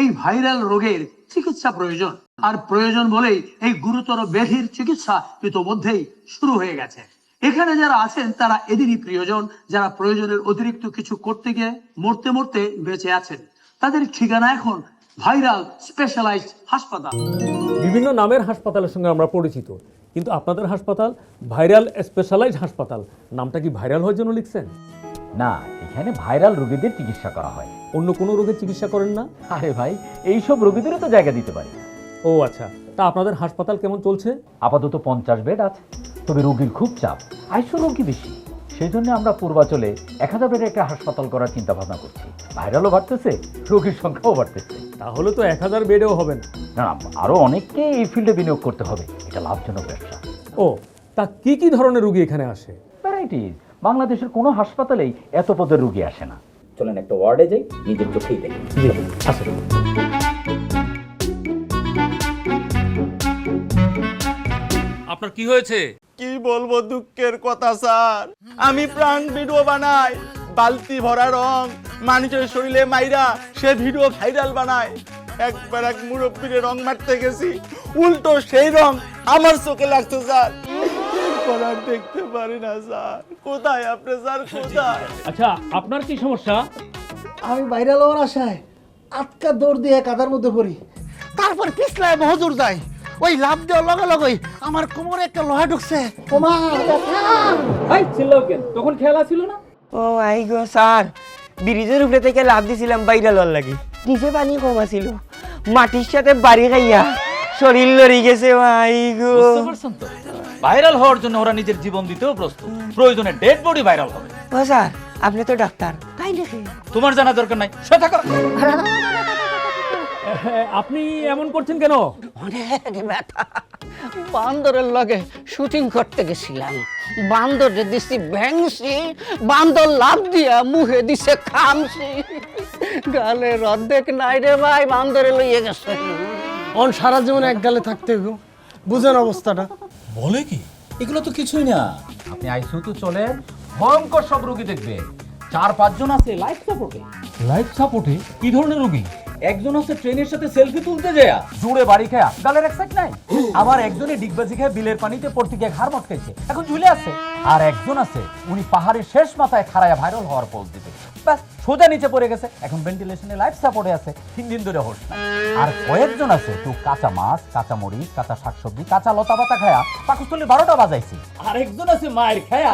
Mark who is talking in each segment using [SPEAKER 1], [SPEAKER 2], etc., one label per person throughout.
[SPEAKER 1] এই ভাইরাল রোগের চিকিৎসা প্রয়োজন, আর প্রয়োজন বলেই এই গুরুতর ব্যাধির চিকিৎসা ইতোমধ্যেই শুরু হয়ে গেছে। এখানে যারা আছেন তারা এদেরই প্রিয়জন, যারা প্রয়োজনের অতিরিক্ত কিছু করতে গিয়ে মরতে মরতে বেঁচে আছেন। তাদের ঠিকানা এখন ভাইরাল স্পেশালাইজড হাসপাতাল।
[SPEAKER 2] বিভিন্ন নামের হাসপাতালের সঙ্গে আমরা পরিচিত, কিন্তু আপনাদের হাসপাতাল ভাইরাল স্পেশালাইজড হাসপাতাল, নামটা কি ভাইরাল হওয়ার জন্য লিখছেন?
[SPEAKER 3] না, এখানে ভাইরাল রোগীদের চিকিৎসা করা হয়।
[SPEAKER 2] অন্য কোনো রোগের চিকিৎসা করেন না?
[SPEAKER 3] আরে ভাই, এইসব রোগীদেরও তো জায়গা দিতে পারি।
[SPEAKER 2] ও আচ্ছা, তা আপনাদের হাসপাতাল কেমন চলছে?
[SPEAKER 3] আপাতত 50 বেড আছে, তবে রোগীর খুব চাপ, আইসিইউ রোগী বেশি। সেই জন্য আমরা পূর্বাচলে 1000 বেডের একটা হাসপাতাল করার চিন্তা ভাবনা করছি। ভাইরালও বাড়তেছে, রোগীর সংখ্যাও বাড়তেছে।
[SPEAKER 2] তাহলে তো 1000 বেডেও হবেন
[SPEAKER 3] না না, আরও অনেককে এই ফিল্ডে বিনিয়োগ করতে হবে, এটা লাভজনক ব্যবসা।
[SPEAKER 2] ও, তা কি কি ধরনের রোগী এখানে আসে?
[SPEAKER 3] ভ্যারাইটিস, বাংলাদেশের কোনো হাসপাতালেই এত পদের রোগী আসে না। চলেন একটা ওয়ার্ডে যাই, নিজের চোখেই দেখি।
[SPEAKER 2] আসলে
[SPEAKER 4] আপনার কি হয়েছে?
[SPEAKER 5] কি বলবো দুঃখের কথা স্যার, আমি প্রাণ ভিডিও বানাই, বালতি ভরা রং মানুষের শরীরে মাইরা সে ভিডিও ভাইরাল বানায়। একবার এক মুরব্বীরে রং মারতে গেছি, উল্টো সেই রং আমার চোখে লাগছে স্যার। আর দেখতে পারি না স্যার। কোথায় আপনি স্যার, কোথায়?
[SPEAKER 2] আচ্ছা, আপনার কি সমস্যা?
[SPEAKER 6] আমি ভাইরাল হওয়ার আশায় আটকা দৌড় দিয়ে কাদার মধ্যে পড়ি, তারপর পিছলায় মহজুর যাই। ওই লাভ দেওয়ার লগে লগেই আমার কোমরে একটা লোহা ঢুকছে। ওমা
[SPEAKER 2] চিল্লাও কেন? তখন খেয়াল ছিল না?
[SPEAKER 7] ও আই গো স্যার, ব্রিজের উপরে থেকে লাভ দিছিলাম ভাইরাল হওয়ার লাগি। নিচে পানি কম আছিল, মাটির সাথে বাড়ি খাইয়া শরীর লড়ি গেছে। আই গো,
[SPEAKER 4] বুঝতে পারছেন তো, ভাইরাল হওয়ার জন্য ওরা নিজের জীবন দিতেও প্রস্তুত, প্রয়োজনে ডেড বডি ভাইরাল হবে।
[SPEAKER 7] ও স্যার, আপনি তো ডাক্তার, তাই নাকি?
[SPEAKER 4] তোমার জানা দরকার নাই, সে থাকো।
[SPEAKER 2] আপনি এমন করছেন কেন?
[SPEAKER 6] অনেক ব্যথা। বান্দরের লগে শুটিং করতে গেছিলাম, বান্দরে দিছি ভ্যাংসি, বান্দর লাভ দিয়া মুখে দিছে খামসি। গালের অর্ধেক নাই রে ভাই, বান্দরে লইয়ে গেছে। অন সারা জীবন এক গালে থাকতে গো, বুঝেন অবস্থাটা।
[SPEAKER 4] বলে কি?
[SPEAKER 3] এগুলো তো কিছুই না। আপনি আইসিইউতে চলেন, ভয়ঙ্কর সব রোগী দেখবেন। 4-5 জন আছে লাইফ সাপোর্টে।
[SPEAKER 2] লাইফ সাপোর্টে? কি ধরনের রোগী?
[SPEAKER 3] একজন আছে ট্রেনের সাথে সেলফি তুলতে যায় জুড়ে বাড়ি খায়া, গালের এক সাইড নাই। আবার একজনে ডিগবাজি খায় বিলের পানিতে পড়তে গিয়ে ঘাড় মটকাইছে, এখন ঝুলে আছে। আর একজন আছে উনি পাহাড়ের শেষ মাথায় খাড়ায়া ভাইরাল হওয়ার পোজ দিতে, ব্যাস সোজা নিচে পড়ে গেছে, এখন ভেন্টিলেশনে লাইফ সাপোর্টে আছে, 3 দিন ধরে হোশ নাই। আর কয়েকজন আছে তো কাঁচা মাছ, কাঁচা মরিচ, কাঁচা শাকসবজি, কাঁচা লতা পাতা খায়া পাকস্থলী 12টা বাজাইছে। আর একজন আছে মায়ের খায়া।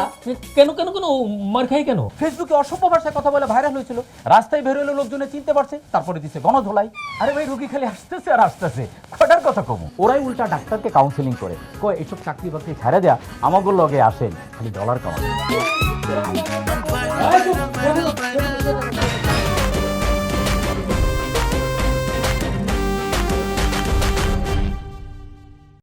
[SPEAKER 2] কেন কেন কেন মার খাই কেন?
[SPEAKER 3] ফেসবুকে অসভ্য ভাষায় কথা বলে ভাইরাল হয়েছিল, রাস্তায় বের হলে লোকজনে চিনতে পারছে, তারপরে দিছে গণধোলাই। আরে ভাই, রোগী খালি আসতেছে আর আসতেছে, কটার কথা কমু। ওরাই উল্টা ডাক্তারকে কাউন্সিলিং করে, কয় এইসব চাকরি বাকরি ছেড়ে দেয়া, আমাদের লগে আসেন, খালি ডলার কামাই।